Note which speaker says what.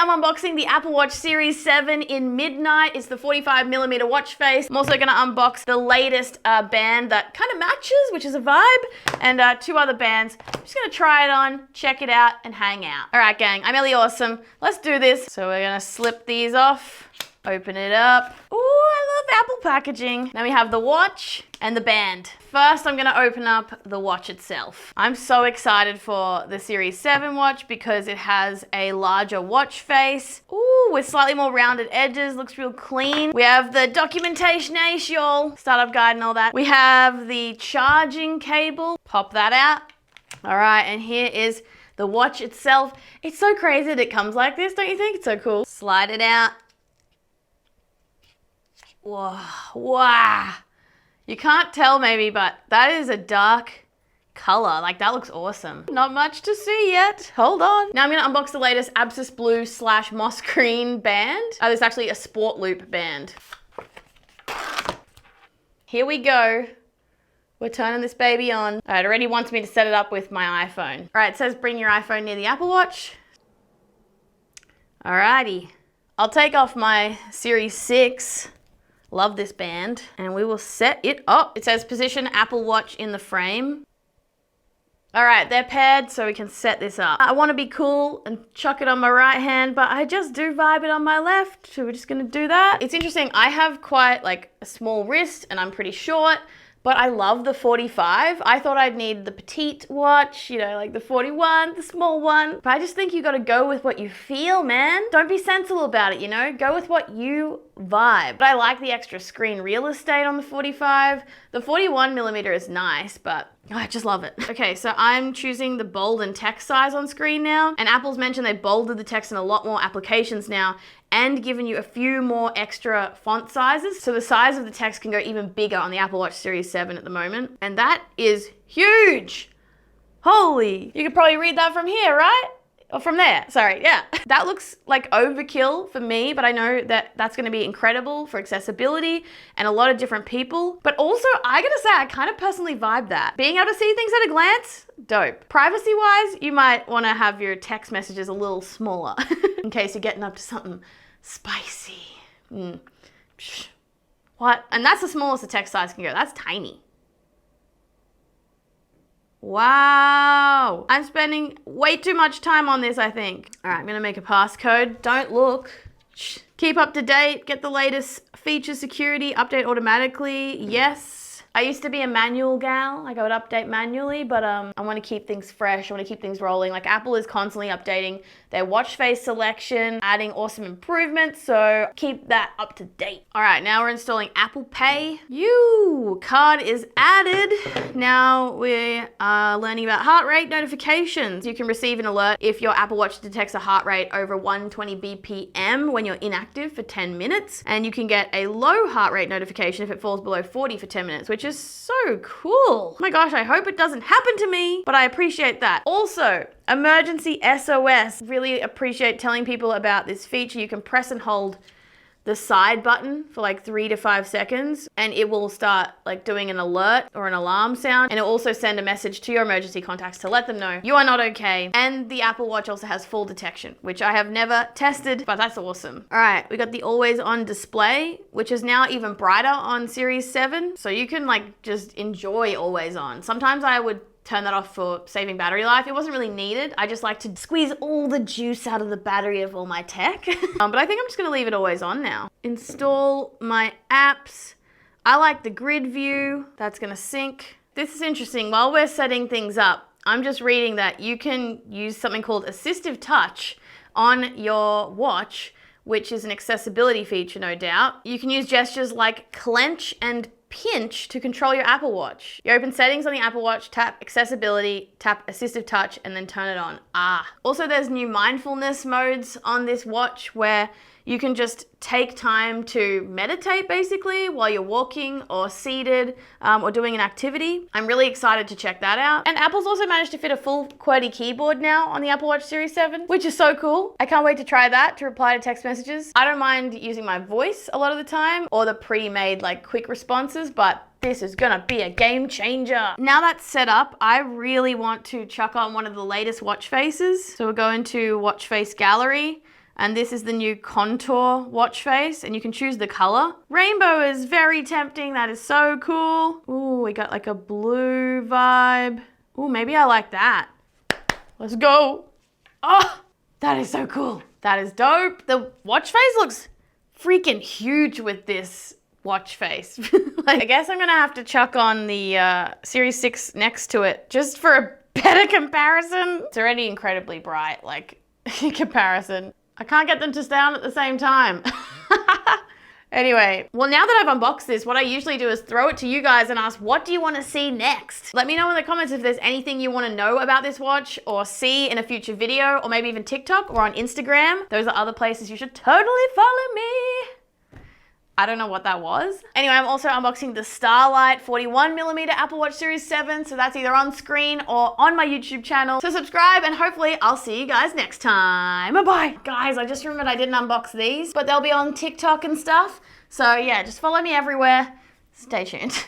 Speaker 1: I'm unboxing the Apple Watch Series 7 in midnight. It's the 45mm watch face. I'm also gonna unbox the latest band that kind of matches, which is a vibe, and 2 other bands. I'm just gonna try it on, check it out, and hang out. All right, gang, I'm Elly Awesome. Let's do this. So we're gonna slip these off, open it up. Ooh, I love Apple packaging. Then we have the watch and the band. First, I'm gonna open up the watch itself. I'm so excited for the Series 7 watch because it has a larger watch face. Ooh, with slightly more rounded edges, looks real clean. We have the documentation, y'all. Startup guide and all that. We have the charging cable. Pop that out. All right, and here is the watch itself. It's so crazy that it comes like this, don't you think? It's so cool. Slide it out. Whoa, wow. You can't tell maybe, but that is a dark color. Like, that looks awesome. Not much to see yet. Hold on. Now I'm gonna unbox the latest Abscess Blue / Moss Green band. There's actually a Sport Loop band. Here we go. We're turning this baby on. All right, it already wants me to set it up with my iPhone. All right, it says bring your iPhone near the Apple Watch. Alrighty. I'll take off my Series 6. Love this band. And we will set it up. It says position Apple Watch in the frame. All right, they're paired so we can set this up. I want to be cool and chuck it on my right hand, but I just do vibe it on my left. So we're just gonna do that. It's interesting, I have quite like a small wrist and I'm pretty short, but I love the 45. I thought I'd need the petite watch, you know, like the 41, the small one. But I just think you gotta go with what you feel, man. Don't be sensible about it, you know? Go with what you vibe. But I like the extra screen real estate on the 45. The 41mm is nice, but I just love it. Okay, so I'm choosing the bold and text size on screen now. And Apple's mentioned they bolded the text in a lot more applications now and given you a few more extra font sizes. So the size of the text can go even bigger on the Apple Watch Series 7 at the moment. And that is huge. Holy, you could probably read that from here, right? Or from there, sorry, yeah. That looks like overkill for me, but I know that that's gonna be incredible for accessibility and a lot of different people. But also, I gotta say, I kind of personally vibe that. Being able to see things at a glance, dope. Privacy-wise, you might wanna have your text messages a little smaller in case you're getting up to something spicy. What? And that's the smallest the text size can go. That's tiny. Wow, I'm spending way too much time on this, I think. All right, I'm gonna make a passcode. Don't look. Shh. Keep up to date, get the latest feature security, update automatically, yes. I used to be a manual gal, like I would update manually, but I wanna keep things fresh, I wanna keep things rolling. Like Apple is constantly updating their watch face selection, adding awesome improvements, so keep that up to date. All right, now we're installing Apple Pay. Card is added. Now we are learning about heart rate notifications. You can receive an alert if your Apple Watch detects a heart rate over 120 BPM when you're inactive for 10 minutes. And you can get a low heart rate notification if it falls below 40 for 10 minutes, which is so cool. Oh my gosh, I hope it doesn't happen to me, but I appreciate that. Also, emergency SOS. Really appreciate telling people about this feature. You can press and hold the side button for like 3 to 5 seconds and it will start like doing an alert or an alarm sound, and it'll also send a message to your emergency contacts to let them know you are not okay. And the Apple Watch also has full detection, which I have never tested, but that's awesome. All right, we got the always on display, which is now even brighter on Series 7. So you can like just enjoy always on. Sometimes I would turn that off for saving battery life. It wasn't really needed. I just like to squeeze all the juice out of the battery of all my tech. But I think I'm just gonna leave it always on now. Install my apps. I like the grid view. That's gonna sync. This is interesting. While we're setting things up, I'm just reading that you can use something called assistive touch on your watch, which is an accessibility feature, no doubt. You can use gestures like clench and pinch to control your Apple Watch. You open settings on the Apple Watch, tap accessibility, tap assistive touch, and then turn it on. Also there's new mindfulness modes on this watch where you can just take time to meditate basically while you're walking or seated or doing an activity. I'm really excited to check that out. And Apple's also managed to fit a full QWERTY keyboard now on the Apple Watch Series 7, which is so cool. I can't wait to try that to reply to text messages. I don't mind using my voice a lot of the time or the pre-made like quick responses, but this is gonna be a game changer. Now that's set up, I really want to chuck on one of the latest watch faces. So we'll go into watch face gallery. And this is the new contour watch face, and you can choose the color. Rainbow is very tempting. That is so cool. Ooh, we got like a blue vibe. Ooh, maybe I like that. Let's go. Oh, that is so cool. That is dope. The watch face looks freaking huge with this watch face. Like, I guess I'm gonna have to chuck on the Series 6 next to it just for a better comparison. It's already incredibly bright, like, in comparison. I can't get them to stay on at the same time. Anyway, well, now that I've unboxed this, what I usually do is throw it to you guys and ask, what do you want to see next? Let me know in the comments if there's anything you want to know about this watch or see in a future video, or maybe even TikTok or on Instagram. Those are other places you should totally follow me. I don't know what that was. Anyway, I'm also unboxing the Starlight 41mm Apple Watch Series 7, so that's either on screen or on my YouTube channel. So subscribe, and hopefully I'll see you guys next time. Bye-bye. Guys, I just remembered I didn't unbox these, but they'll be on TikTok and stuff. So yeah, just follow me everywhere. Stay tuned.